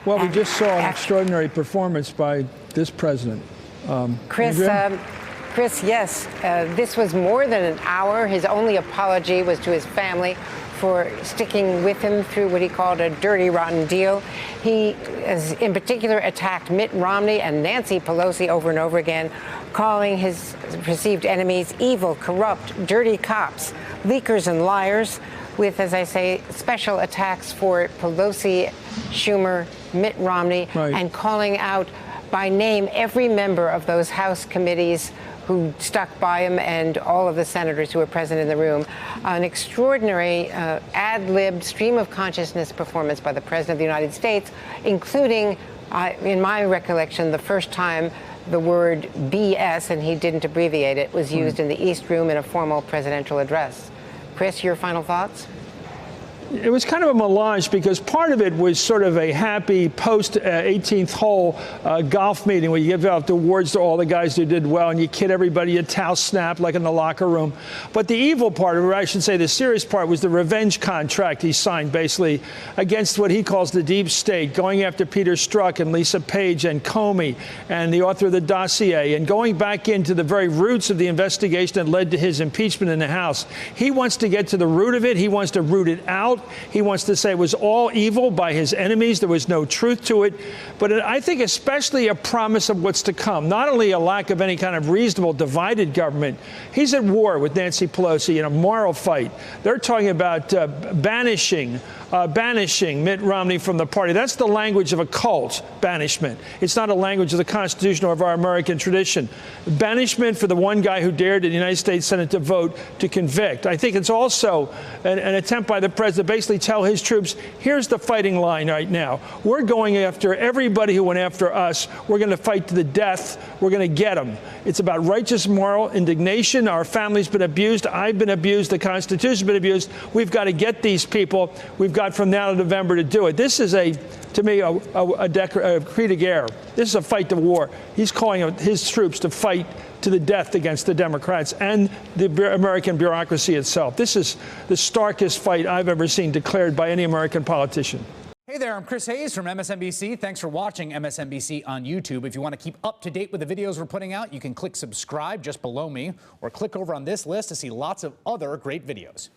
Well, we just saw an extraordinary performance by this president. Chris, yes, this was more than an hour. His only apology was to his family for sticking with him through what he called a dirty, rotten deal. He has, in particular, attacked Mitt Romney and Nancy Pelosi over and over again, calling his perceived enemies evil, corrupt, dirty cops, leakers and liars, with, as I say, special attacks for Pelosi, Schumer, Mitt Romney, and calling out by name every member of those House committees who stuck by him and all of the senators who were present in the room. An extraordinary ad-libbed stream of consciousness performance by the President of the United States, including, in my recollection, the first time the word BS, and he didn't abbreviate it, was used in the East Room in a formal presidential address. Chris, your final thoughts? It was kind of a melange because part of it was sort of a happy post-18th hole golf meeting where you give out the awards to all the guys who did well and you kid everybody, you towel snap like in the locker room. But the evil part, or I should say the serious part, was the revenge contract he signed basically against what he calls the deep state, going after Peter Strzok and Lisa Page and Comey and the author of the dossier and going back into the very roots of the investigation that led to his impeachment in the House. He wants to get to the root of it. He wants to root it out. He wants to say it was all evil by his enemies. There was no truth to it. But I think especially a promise of what's to come, not only a lack of any kind of reasonable divided government. He's at war with Nancy Pelosi in a moral fight. They're talking about banishing Mitt Romney from the party. That's the language of a cult, banishment. It's not a language of the Constitution or of our American tradition. Banishment for the one guy who dared in the United States Senate to vote to convict. I think it's also an attempt by the president to basically tell his troops, here's the fighting line right now. We're going after everybody who went after us. We're going to fight to the death. We're going to get them. It's about righteous moral indignation. Our family's been abused. I've been abused. The Constitution's been abused. We've got to get these people. We've got from now to November to do it. This is to me, a cri de guerre. This is a fight to war. He's calling his troops to fight to the death against the Democrats and the American bureaucracy itself. This is the starkest fight I've ever seen declared by any American politician. Hey there, I'm Chris Hayes from MSNBC. Thanks for watching MSNBC on YouTube. If you want to keep up to date with the videos we're putting out, you can click subscribe just below me or click over on this list to see lots of other great videos.